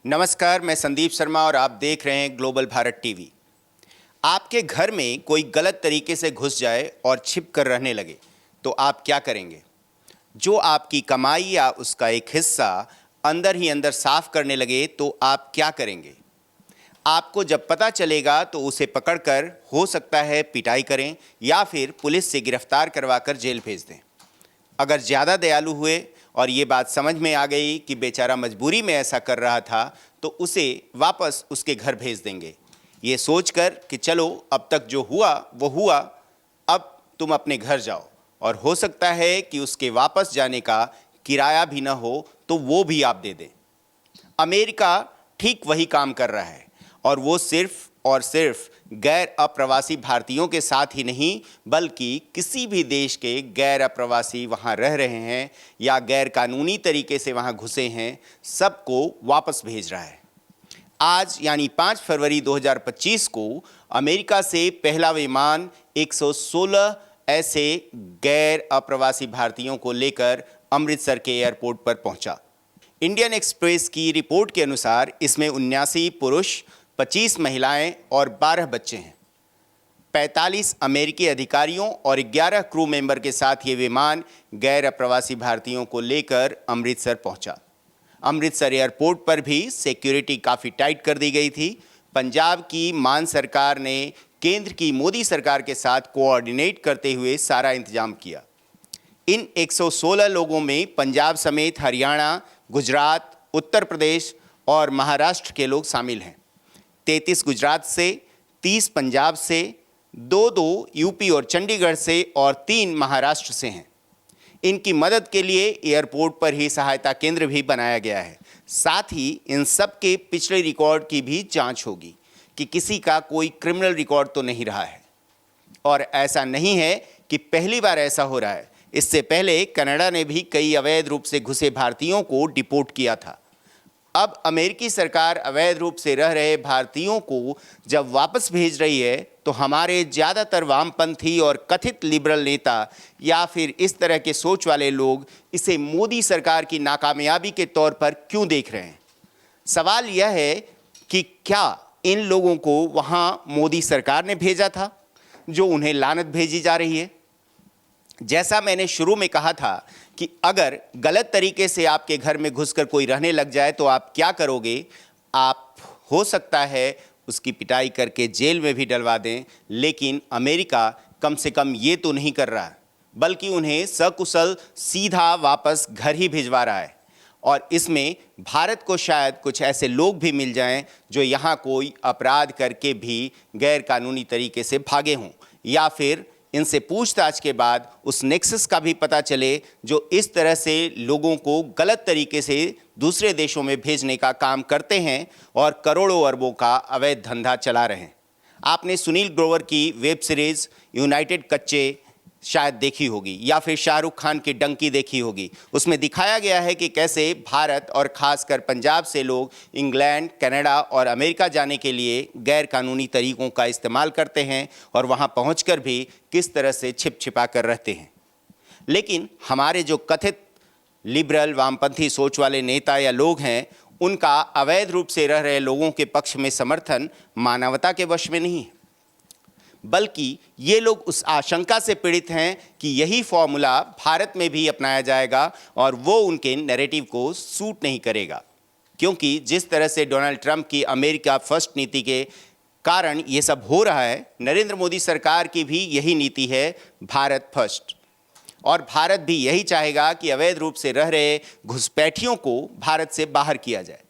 नमस्कार, मैं संदीप शर्मा और आप देख रहे हैं ग्लोबल भारत टीवी। आपके घर में कोई गलत तरीके से घुस जाए और छिप कर रहने लगे तो आप क्या करेंगे? जो आपकी कमाई या उसका एक हिस्सा अंदर ही अंदर साफ करने लगे तो आप क्या करेंगे? आपको जब पता चलेगा तो उसे पकड़कर हो सकता है पिटाई करें या फिर पुलिस से गिरफ्तार करवाकर जेल भेज दें। अगर ज़्यादा दयालु हुए और ये बात समझ में आ गई कि बेचारा मजबूरी में ऐसा कर रहा था तो उसे वापस उसके घर भेज देंगे, ये सोचकर कि चलो अब तक जो हुआ वो हुआ, अब तुम अपने घर जाओ। और हो सकता है कि उसके वापस जाने का किराया भी ना हो तो वो भी आप दे दें। अमेरिका ठीक वही काम कर रहा है और वो सिर्फ और सिर्फ गैर अप्रवासी भारतीयों के साथ ही नहीं बल्कि किसी भी देश के गैर अप्रवासी वहाँ रह रहे हैं या गैर कानूनी तरीके से वहाँ घुसे हैं, सबको वापस भेज रहा है। आज यानी 5 फरवरी 2025 को अमेरिका से पहला विमान 116 ऐसे गैर अप्रवासी भारतीयों को लेकर अमृतसर के एयरपोर्ट पर पहुंचा। इंडियन एक्सप्रेस की रिपोर्ट के अनुसार इसमें 79 पुरुष, 25 महिलाएं और 12 बच्चे हैं। 45 अमेरिकी अधिकारियों और 11 क्रू मेंबर के साथ ये विमान गैर अप्रवासी भारतीयों को लेकर अमृतसर पहुंचा। अमृतसर एयरपोर्ट पर भी सिक्योरिटी काफ़ी टाइट कर दी गई थी। पंजाब की मान सरकार ने केंद्र की मोदी सरकार के साथ कोऑर्डिनेट करते हुए सारा इंतजाम किया। इन 116 लोगों में पंजाब समेत हरियाणा, गुजरात, उत्तर प्रदेश और महाराष्ट्र के लोग शामिल हैं। 33 गुजरात से, 30 पंजाब से, 2 यूपी और चंडीगढ़ से और 3 महाराष्ट्र से हैं। इनकी मदद के लिए एयरपोर्ट पर ही सहायता केंद्र भी बनाया गया है। साथ ही इन सब के पिछले रिकॉर्ड की भी जांच होगी कि किसी का कोई क्रिमिनल रिकॉर्ड तो नहीं रहा है। और ऐसा नहीं है कि पहली बार ऐसा हो रहा है। इससे पहले कनाडा ने भी कई अवैध रूप से घुसे भारतीयों को डिपोर्ट किया था। अब अमेरिकी सरकार अवैध रूप से रह रहे भारतीयों को जब वापस भेज रही है तो हमारे ज़्यादातर वामपंथी और कथित लिबरल नेता या फिर इस तरह के सोच वाले लोग इसे मोदी सरकार की नाकामयाबी के तौर पर क्यों देख रहे हैं? सवाल यह है कि क्या इन लोगों को वहाँ मोदी सरकार ने भेजा था जो उन्हें लानत भेजी जा रही है? जैसा मैंने शुरू में कहा था कि अगर गलत तरीके से आपके घर में घुसकर कोई रहने लग जाए तो आप क्या करोगे? आप हो सकता है उसकी पिटाई करके जेल में भी डलवा दें, लेकिन अमेरिका कम से कम ये तो नहीं कर रहा, बल्कि उन्हें सकुशल सीधा वापस घर ही भिजवा रहा है। और इसमें भारत को शायद कुछ ऐसे लोग भी मिल जाएं जो यहाँ कोई अपराध करके भी गैर कानूनी तरीके से भागे हों, या फिर इनसे पूछताछ के बाद उस नेक्सस का भी पता चले जो इस तरह से लोगों को गलत तरीके से दूसरे देशों में भेजने का काम करते हैं और करोड़ों अरबों का अवैध धंधा चला रहे हैं। आपने सुनील ग्रोवर की वेब सीरीज़ यूनाइटेड कच्चे शायद देखी होगी या फिर शाहरुख खान की डंकी देखी होगी। उसमें दिखाया गया है कि कैसे भारत और ख़ासकर पंजाब से लोग इंग्लैंड, कनाडा और अमेरिका जाने के लिए गैर कानूनी तरीक़ों का इस्तेमाल करते हैं और वहाँ पहुँचकर भी किस तरह से छिप छिपा कर रहते हैं। लेकिन हमारे जो कथित लिबरल वामपंथी सोच वाले नेता या लोग हैं, उनका अवैध रूप से रह रहे लोगों के पक्ष में समर्थन मानवता के वश में नहीं है, बल्कि ये लोग उस आशंका से पीड़ित हैं कि यही फॉर्मूला भारत में भी अपनाया जाएगा और वो उनके नैरेटिव को सूट नहीं करेगा। क्योंकि जिस तरह से डोनाल्ड ट्रंप की अमेरिका फर्स्ट नीति के कारण ये सब हो रहा है, नरेंद्र मोदी सरकार की भी यही नीति है, भारत फर्स्ट। और भारत भी यही चाहेगा कि अवैध रूप से रह रहे घुसपैठियों को भारत से बाहर किया जाए।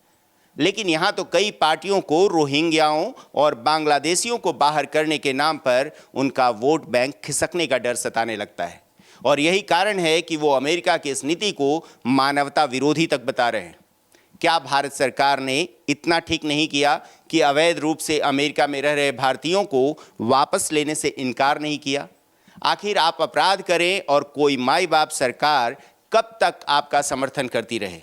लेकिन यहाँ तो कई पार्टियों को रोहिंग्याओं और बांग्लादेशियों को बाहर करने के नाम पर उनका वोट बैंक खिसकने का डर सताने लगता है। और यही कारण है कि वो अमेरिका की इस नीति को मानवता विरोधी तक बता रहे हैं। क्या भारत सरकार ने इतना ठीक नहीं किया कि अवैध रूप से अमेरिका में रह रहे भारतीयों को वापस लेने से इनकार नहीं किया? आखिर आप अपराध करें और कोई माई बाप सरकार कब तक आपका समर्थन करती रहे?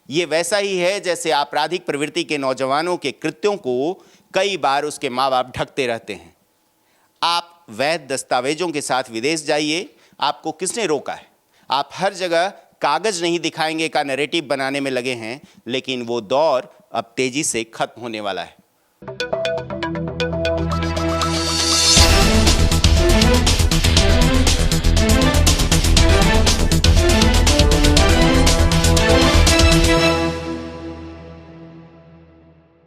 ये वैसा ही है जैसे आपराधिक प्रवृत्ति के नौजवानों के कृत्यों को कई बार उसके माँ बाप ढकते रहते हैं। आप वैध दस्तावेजों के साथ विदेश जाइए, आपको किसने रोका है? आप हर जगह कागज नहीं दिखाएंगे का नैरेटिव बनाने में लगे हैं, लेकिन वो दौर अब तेजी से खत्म होने वाला है।